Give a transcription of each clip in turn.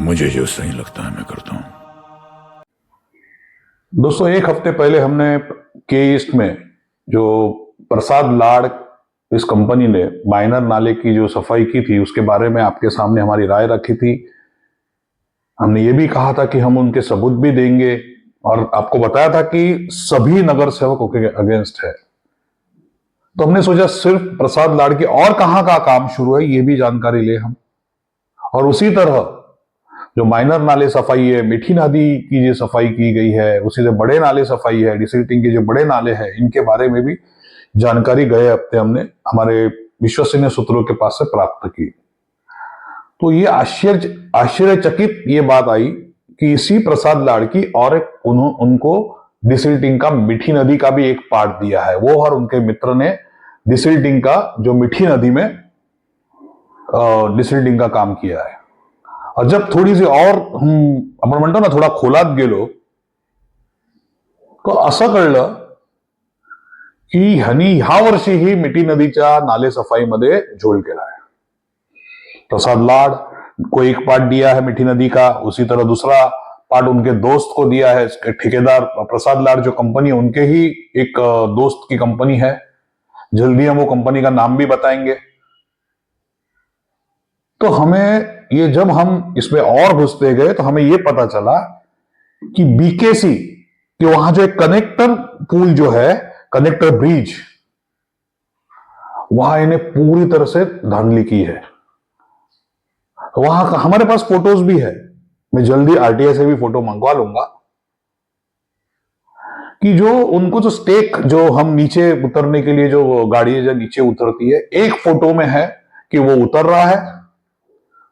मुझे जो सही लगता है मैं करता हूं। दोस्तों, एक हफ्ते पहले हमने के ईस्ट में जो प्रसाद लाड़ इस कंपनी ने माइनर नाले की जो सफाई की थी उसके बारे में आपके सामने हमारी राय रखी थी। हमने ये भी कहा था कि हम उनके सबूत भी देंगे और आपको बताया था कि सभी नगर सेवकों के अगेंस्ट है। तो हमने सोचा सिर्फ प्रसाद लाड़ की और कहां का काम शुरू है ये भी जानकारी ले हम। और उसी तरह जो माइनर नाले सफाई है, मीठी नदी की जो सफाई की गई है, उसी से बड़े नाले सफाई है, डिसिल्टिंग के जो बड़े नाले हैं, इनके बारे में भी जानकारी गए हफ्ते हमने हमारे विश्वसनीय सूत्रों के पास से प्राप्त की। तो ये आश्चर्यचकित ये बात आई कि इसी प्रसाद लाड़ की और उनको डिसिल्टिंग का मीठी नदी का भी एक पार्ट दिया है। वो और उनके मित्र ने डिसिल्टिंग का जो मीठी नदी में डिसिल्टिंग का काम किया है। और जब थोडी सी और आपण म्हणतो ना थोडा खोलात गेलो तो असं कळलं की ह्यांनी ह्या वर्षीही मिठी नदीच्या नाले सफाईमध्ये झोल केला है। प्रसाद लाड़ को एक पार्ट दिया है मिठी नदी का, उसी तरह दूसरा पार्ट उनके दोस्त को दिया है। ठेकेदार प्रसाद लाड़ जो कंपनी है उनके ही एक दोस्त की कंपनी है। जल्दी हम वो कंपनी का नाम भी बताएंगे। तो हमें ये जब हम इसमें और घुसते गए तो हमें ये पता चला कि बीकेसी कि वहां जो एक कनेक्टर पुल जो है, कनेक्टर ब्रिज, वहां इन्हें पूरी तरह से धांधली की है। वहां का हमारे पास फोटोज भी है, मैं जल्दी आरटीआई से भी फोटो मंगवा लूंगा कि जो उनको जो स्टेक जो हम नीचे उतरने के लिए जो गाड़ी जब नीचे उतरती है, एक फोटो में है कि वो उतर रहा है,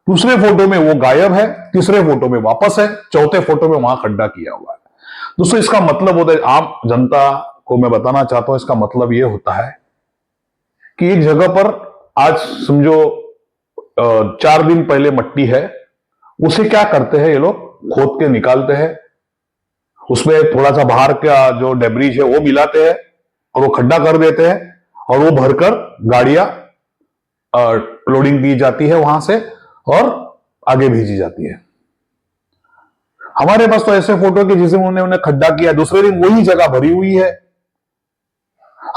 दूसरे फोटो में वो गायब है, तीसरे फोटो में वापस है, चौथे फोटो में वहां खड्डा किया हुआ है। दोस्तों, इसका मतलब होता है, आम जनता को मैं बताना चाहता हूं, इसका मतलब यह होता है कि एक जगह पर आज समझो 4 दिन पहले मट्टी है, उसे क्या करते हैं ये लोग, खोद के निकालते हैं, उसमें थोड़ा सा बाहर का जो डेब्रिज है वो मिलाते हैं और वो खड्डा कर देते हैं और वो भरकर गाड़ियां लोडिंग की जाती है वहां से और आगे भेजी जाती है। हमारे पास तो ऐसे फोटो कि जिसमें उन्होंने खड्डा किया, दूसरे दिन वही जगह भरी हुई है।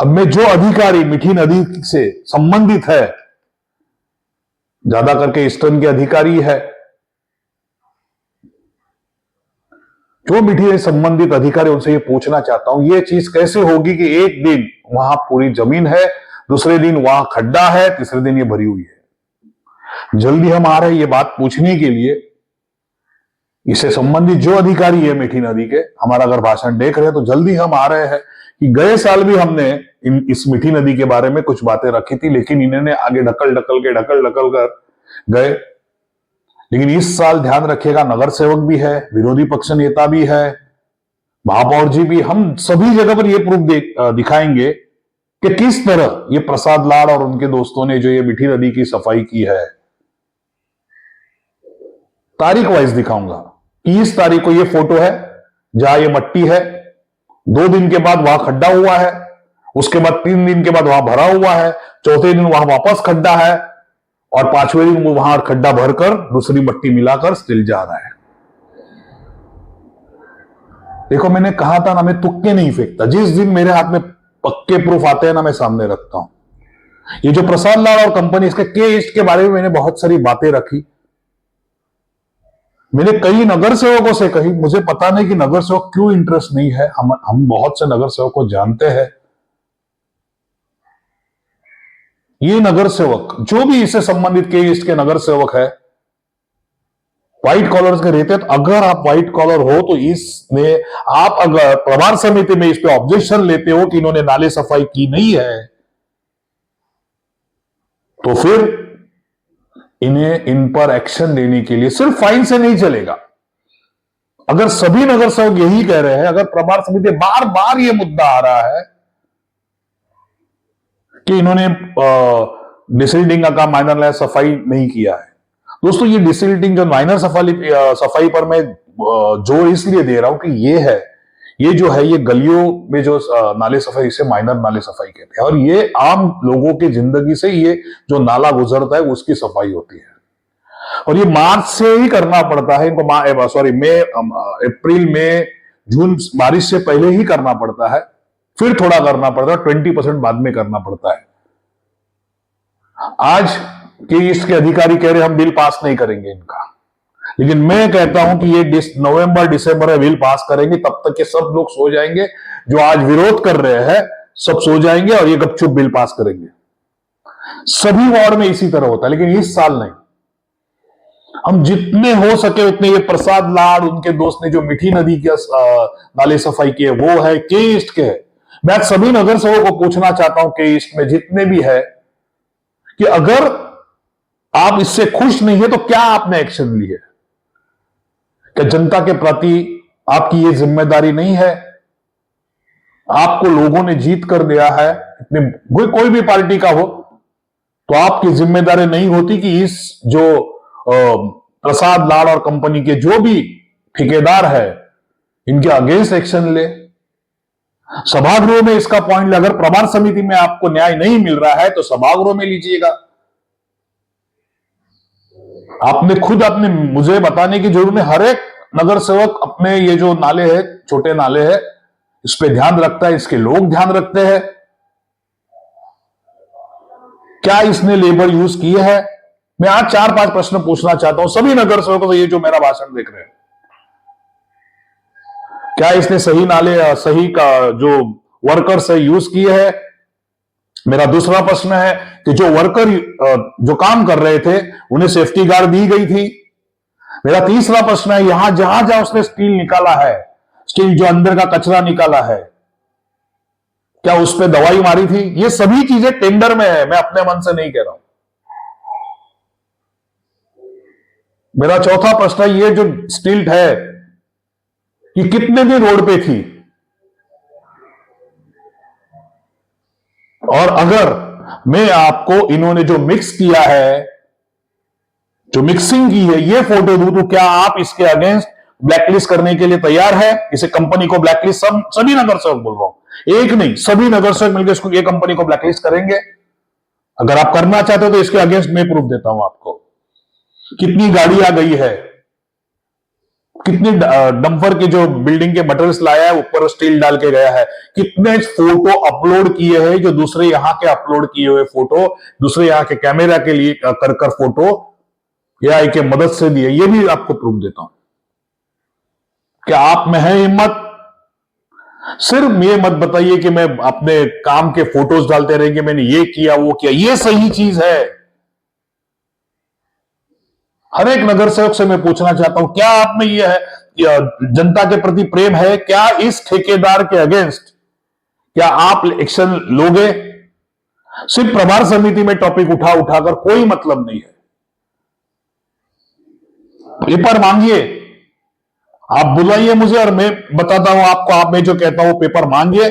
अब में जो अधिकारी मीठी नदी से संबंधित है, ज्यादा करके ईस्टर्न के अधिकारी है, जो मीठी से संबंधित अधिकारी, उनसे ये पूछना चाहता हूं ये चीज कैसे होगी कि एक दिन वहां पूरी जमीन है, दूसरे दिन वहां खड्डा है, तीसरे दिन ये भरी हुई है। जल्दी हम आ रहे हैं ये बात पूछने के लिए। इससे संबंधित जो अधिकारी है मीठी नदी के, हमारा अगर भाषण देख रहे हैं तो जल्दी हम आ रहे हैं कि गए साल भी हमने इस मीठी नदी के बारे में कुछ बातें रखी थी, लेकिन इन्होंने आगे ढकल ढकल कर गए। लेकिन इस साल ध्यान रखिएगा, नगर सेवक भी है, विरोधी पक्ष नेता भी है, महापौर जी भी, हम सभी जगह पर यह प्रूफ दिखाएंगे कि किस तरह ये प्रसाद लाड़ और उनके दोस्तों ने जो ये मीठी नदी की सफाई की है। तारीख वाइज दिखाऊंगा कि इस तारीख को ये फोटो है जहां ये मट्टी है, 2 दिन के बाद वहां खड्डा हुआ है, उसके बाद 3 दिन के बाद वहां भरा हुआ है, चौथे दिन वहां वापस खड्डा है और 5वें दिन वो वहां खड्डा भरकर दूसरी मट्टी मिलाकर स्टिल जा रहा है। देखो, मैंने कहा था ना, मैं तुक्के नहीं फेंकता। जिस दिन मेरे हाथ में पक्के प्रूफ आते हैं ना, मैं सामने रखता हूं। ये जो प्रसाद लाड़ और कंपनी, इसके के ईस्ट के बारे में मैंने बहुत सारी बातें रखी। मैंने कई नगर सेवकों से कही, मुझे पता नहीं कि नगर सेवक क्यों इंटरेस्ट नहीं है। हम बहुत से नगर सेवक को जानते हैं। ये नगर सेवक जो भी इससे संबंधित के ईस्ट के नगर सेवक है, व्हाइट कॉलर्स के रहते हैं। तो अगर आप व्हाइट कॉलर हो तो इसमें आप अगर प्रभार समिति में इस पे ऑब्जेक्शन लेते हो कि इन्होंने नाले सफाई की नहीं है, तो फिर इन्हें इन पर एक्शन लेने के लिए सिर्फ फाइन से नहीं चलेगा। अगर सभी नगर सेवक यही कह रहे हैं, अगर प्रभार समिति बार बार यह मुद्दा आ रहा है कि इन्होंने डिसिल्टिंग का काम माइनर नाले सफाई नहीं किया है। दोस्तों, ये डिसिल्टिंग जो माइनर सफाई पर मैं जोर इसलिए दे रहा हूं कि ये जो है ये गलियों में जो नाले सफाई, इसे माइनर नाले सफाई कहते हैं और ये आम लोगों की जिंदगी से ये जो नाला गुजरता है उसकी सफाई होती है। और ये मार्च से ही करना पड़ता है इनको, सॉरी अप्रैल मई जून बारिश से पहले ही करना पड़ता है, फिर थोड़ा करना पड़ता है, 20% बाद में करना पड़ता है। आज के ईस्ट के अधिकारी कह रहे हम बिल पास नहीं करेंगे इनका, लेकिन मैं कहता हूं कि ये नवंबर दिसंबर में बिल पास करेंगे, तब तक के सब लोग सो जाएंगे, जो आज विरोध कर रहे हैं सब सो जाएंगे और ये गपचुप बिल पास करेंगे। सभी वार्ड में इसी तरह होता है, लेकिन इस साल नहीं। हम जितने हो सके उतने, ये प्रसाद लाड उनके दोस्त ने जो मीठी नदी के नाले सफाई किए वो है, के ईस्ट के है। मैं आज सभी नगर सेवकों को पूछना चाहता हूं, के ईस्ट में जितने भी है, कि अगर आप इससे खुश नहीं है तो क्या आपने एक्शन ली है? क्या जनता के प्रति आपकी ये जिम्मेदारी नहीं है? आपको लोगों ने जीत कर दिया है, कोई भी पार्टी का हो, तो आपकी जिम्मेदारी नहीं होती कि इस जो प्रसाद लाड और कंपनी के जो भी ठेकेदार है इनके अगेंस्ट एक्शन ले? सभागृह में इसका पॉइंट ले। अगर प्रभार समिति में आपको न्याय नहीं मिल रहा है तो सभागृह में लीजिएगा। आपने खुद अपने मुझे बताने की जरूरत नहीं, हर एक नगर सेवक अपने ये जो नाले हैं, छोटे नाले हैं, इस पे ध्यान रखता है, इसके लोग ध्यान रखते हैं। क्या इसने लेबर यूज की है? मैं आज 4-5 प्रश्न पूछना चाहता हूं सभी नगर सेवकों से, ये जो मेरा भाषण देख रहे हैं, क्या इसने सही नाले, सही का जो वर्कर से यूज किए है? मेरा दूसरा प्रश्न है कि जो वर्कर जो काम कर रहे थे उन्हें सेफ्टी गार्ड दी गई थी? मेरा तीसरा प्रश्न है, यहां जहां जहां उसने स्टील निकाला है, स्टील जो अंदर का कचरा निकाला है, क्या उस पर दवाई मारी थी? ये सभी चीजें टेंडर में है, मैं अपने मन से नहीं कह रहा हूं। मेरा चौथा प्रश्न है, ये जो स्टील है ये कितने दिन रोड पे थी? और अगर मैं आपको इन्होंने जो मिक्स किया है, जो मिक्सिंग की है, ये फोटो दूं, तो क्या आप इसके अगेंस्ट ब्लैकलिस्ट करने के लिए तैयार है? इसे कंपनी को ब्लैकलिस्ट, सभी नगर सेवक बोल रहा हूं, एक नहीं सभी नगर सेवक मिलकर इसको, ये कंपनी को ब्लैकलिस्ट करेंगे? अगर आप करना चाहते हो तो इसके अगेंस्ट मैं प्रूफ देता हूं आपको। कितनी गाड़ी आ गई है, कितनी डंपर के जो बिल्डिंग के मटेरियल्स लाया है, ऊपर स्टील डाल के गया है, कितने फोटो अपलोड किए हैं, जो दूसरे यहां के अपलोड किए हुए फोटो, दूसरे यहां के कैमरा के लिए कर फोटो एआई के मदद से दिए, ये भी आपको प्रूफ देता हूं। क्या आप में है हिम्मत? सिर्फ ये मत बताइए कि मैं अपने काम के फोटोज डालते रहेंगे, मैंने ये किया वो किया, ये सही चीज है। हर एक नगर सेवक से मैं पूछना चाहता हूं, क्या आप में यह है, जनता के प्रति प्रेम है? क्या इस ठेकेदार के अगेंस्ट क्या आप एक्शन लोगे? सिर्फ प्रभार समिति में टॉपिक उठाकर कोई मतलब नहीं है। पेपर मांगिए, आप बुलाइए मुझे और मैं बताता हूं आपको, आप मैं जो कहता हूं पेपर मांगिए,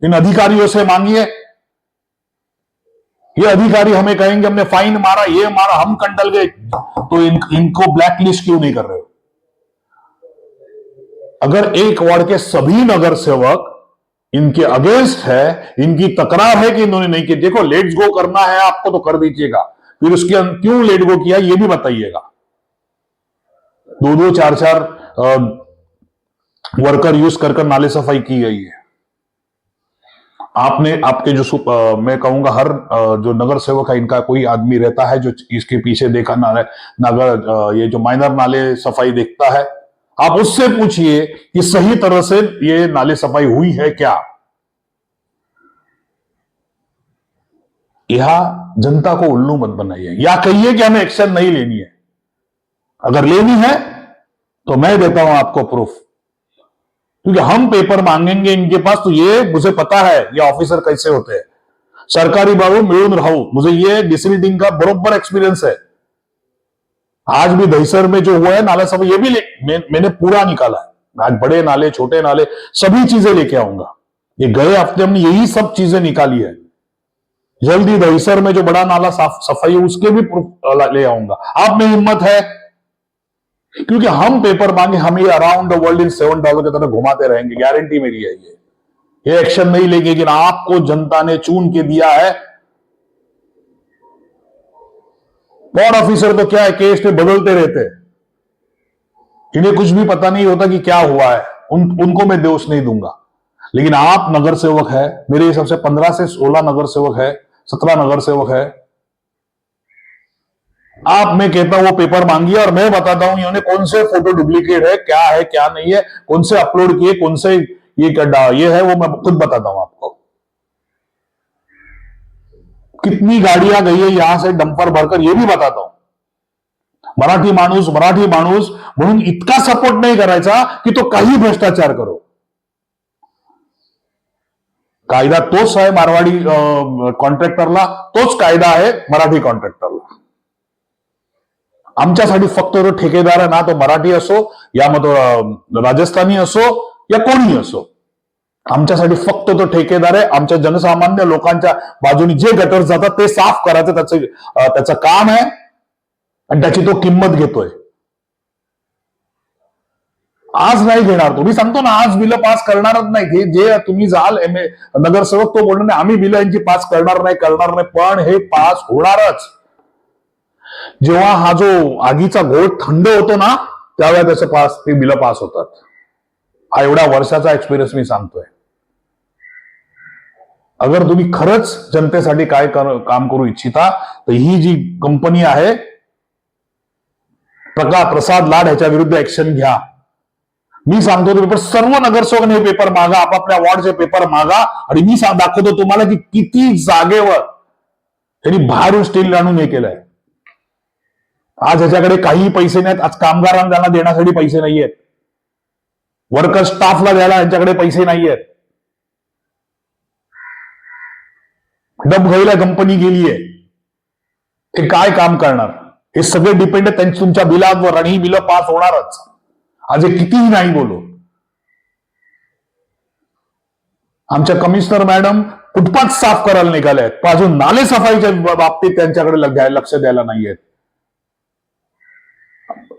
इन अधिकारियों से मांगिए। ये अधिकारी हमें कहेंगे हमने फाइन मारा, ये मारा, हम कंडल गए, तो इनको ब्लैकलिस्ट क्यों नहीं कर रहे हो? अगर एक वार्ड के सभी नगर सेवक इनके अगेंस्ट है, इनकी तकरार है कि इन्होंने नहीं किया, देखो लेट्स गो करना है आपको तो कर दीजिएगा, फिर उसके क्यों लेट गो किया ये भी बताइएगा। 2-2, 4-4 वर्कर यूज कर नाले सफाई की गई है। आपने आपके जो मैं कहूंगा हर जो नगर सेवक है, इनका कोई आदमी रहता है जो इसके पीछे देखा नगर ये जो माइनर नाले सफाई देखता है, आप उससे पूछिए कि सही तरह से ये नाले सफाई हुई है क्या? यह जनता को उल्लू मत बनाइए, या कहिए कि हमें एक्शन नहीं लेनी है। अगर लेनी है तो मैं देता हूं आपको प्रूफ, क्योंकि हम पेपर मांगेंगे इनके पास, तो ये मुझे पता है ये ऑफिसर कैसे होते हैं। सरकारी बाबू मिलून राहू, मुझे ये डिसिल्टिंग का बरोबर एक्सपीरियंस है। आज भी दहीसर में जो हुआ है नाला सफाई, ये भी मैंने पूरा निकाला है। आज बड़े नाले, छोटे नाले, सभी चीजें लेके आऊंगा। ये गए हफ्ते हमने यही सब चीजें निकाली है। जल्दी दहीसर में जो बड़ा नाला सफाई है उसके भी प्रूफ ले आऊंगा। आप में हिम्मत है? क्योंकि हम पेपर मांगे, हम ये अराउंड द वर्ल्ड इन $7 की तरह घुमाते रहेंगे, गारंटी मेरी है। ये एक्शन नहीं लेंगे, लेकिन आपको जनता ने चुन के दिया है। पॉड ऑफिसर तो क्या है, केस में बदलते रहते हैं, इन्हें कुछ भी पता नहीं होता कि क्या हुआ है। उनको मैं दोष नहीं दूंगा, लेकिन आप नगर सेवक है, मेरे हिसाब से 15 से 16 नगर सेवक है, 17 नगर सेवक है। आप, मैं कहता हूं वो पेपर मांगिए और मैं बताता हूं इन्होंने कौन से फोटो डुप्लीकेट है क्या नहीं है, कौन से अपलोड किए, कौन से ये है, वो मैं खुद बताता हूं आपको। कितनी गाड़ियां गई है यहां से डंपर भरकर, ये भी बताता हूं। मराठी माणूस म्हणून इतका सपोर्ट नाही करायचा की तो काही भ्रष्टाचार करो। कायदा तोच आहे मारवाडी कॉन्ट्रॅक्टरला, तोच कायदा आहे मराठी कॉन्ट्रॅक्टरला। आमच्यासाठी फक्त तो ठेकेदार आहे ना, तो मराठी असो या मग तो राजस्थानी असो या कोणी असो, आमच्यासाठी फक्त तो ठेकेदार आहे। आमच्या जनसामान्य लोकांच्या बाजूने जे गटर जातात ते साफ करायचं त्याचं काम आहे आणि त्याची तो किंमत घेतोय। आज नाही घेणार तो, मी सांगतो ना, आज बिल पास करणारच नाही। जे तुम्ही जाल नगरसेवक, तो बोलणार नाही आम्ही बिल यांची पास करणार नाही, पण हे पास होणारच। जेव्हा हा जो आगीचा गोठ थंड होतो ना, त्यावेळेला त्याचं ते बिल पास होतात। हा एवढ्या वर्षाचा एक्सपिरियन्स मी सांगतोय। अगर तुम्ही खरंच जनतेसाठी काय काम करू इच्छिता, तर ही जी कंपनी आहे प्रसाद लाड, ह्याच्या विरुद्ध ऍक्शन घ्या। मी सांगतो तुम्ही सर्व नगरसेवकांनी हे पेपर मागा, आपापल्या वॉर्डचे पेपर मागा, आणि मी दाखवतो तुम्हाला की किती जागेवर त्यांनी बाहेरून स्टील आणून हे केलंय। आज ह्याच्याकडे काही पैसे नाहीत, आज कामगारांना त्यांना देण्यासाठी पैसे नाहीयेत, वर्कर स्टाफला द्यायला यांच्याकडे पैसे नाहीयेत। डबघाईला कंपनी गेलीये, ते काय काम करणार? हे सगळे डिपेंड आहे तुमच्या बिलांवर, आणि ही बिलं पास होणारच। आज हे कितीही नाही बोलू। आमच्या कमिशनर मॅडम फुटपाथ साफ करायला निघाले आहेत, अजून नाले सफाईच्या बाबतीत त्यांच्याकडे लक्ष द्यायला नाहीयेत।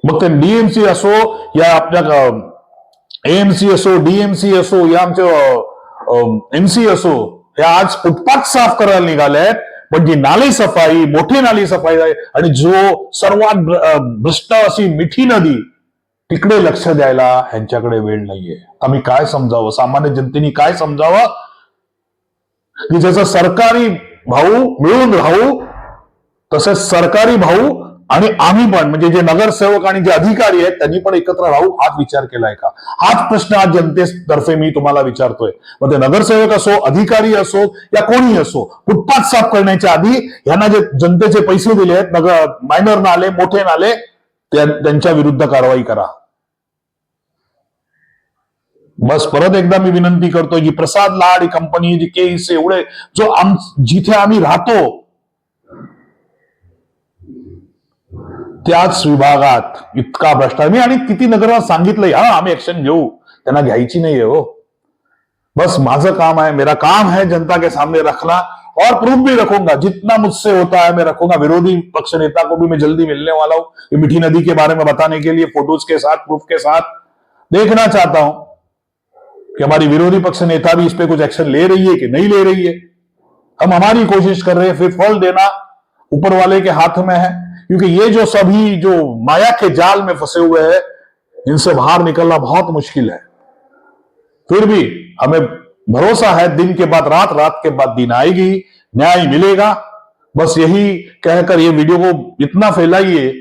मग ते डीएमसी असो या आपल्या एएमसी असो, डीएमसी असो या आमचे एमसी असो, हे आज फुटपाथ साफ करायला निघाले आहेत, पण जी नाली सफाई, मोठी नाली सफाई आहे आणि जो सर्वात भ्रष्ट अशी मिठी नदी, तिकडे लक्ष द्यायला ह्यांच्याकडे वेळ नाहीये। आम्ही काय समजावं, सामान्य जनतेने काय समजावं की ज्याचं सरकारी भाऊ मिळून राहू, तसेच सरकारी भाऊ आणि आम्ही पण, म्हणजे जे नगरसेवक आणि जे अधिकारी आहेत त्यांनी पण एकत्र राहू, हाच विचार केलाय का? हाच प्रश्न आज जनतेतर्फे मी तुम्हाला विचारतोय। मग ते नगरसेवक असो, अधिकारी असो या कोणी असो, फुटपाथ साफ करण्याच्या आधी यांना जे जनतेचे पैसे दिले आहेत, मायनर नाले, मोठे नाले, त्यांच्या विरुद्ध कारवाई करा। बस परत एकदा मी विनंती करतो की प्रसाद लाड कंपनी जी केस एवढे जिथे आम्ही राहतो त्याच विभागात इतका भ्रष्टाचार, आणि किती नगरात सांगितलंय आम्ही ऍक्शन घेऊ, त्यांना घ्यायची नाहीये हो। बस माझं काम है, मेरा काम है जनता के सामने रखना, और प्रूफ भी रखूंगा, जितना मुझसे होता है मैं रखूंगा। विरोधी पक्ष नेता को भी मैं जल्दी मिलने वाला हूं, मीठी नदी के बारे में बताने के लिए फोटोज के साथ, प्रूफ के साथ। देखना चाहता हूं कि हमारी विरोधी पक्ष नेता भी इस पे कुछ एक्शन ले रही है कि नहीं ले रही है। हम हमारी कोशिश कर रहे हैं, फिर फल देना ऊपर वाले के हाथ में है, क्योंकि ये जो सभी जो माया के जाल में फंसे हुए हैं, इनसे बाहर निकलना बहुत मुश्किल है। फिर भी हमें भरोसा है, दिन के बाद रात, रात के बाद दिन आएगी, न्याय मिलेगा। बस यही कहकर ये वीडियो को इतना फैलाइए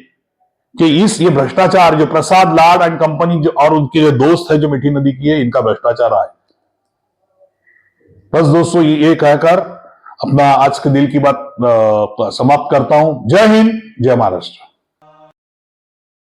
कि ये भ्रष्टाचार जो प्रसाद लाड एंड कंपनी जो और उनके जो दोस्त है जो मीठी नदी की है, इनका भ्रष्टाचार आए। बस दोस्तों ये कहकर अपना आज के दिल की बात समाप्त करता हूं। जय हिंद, जय महाराष्ट्र।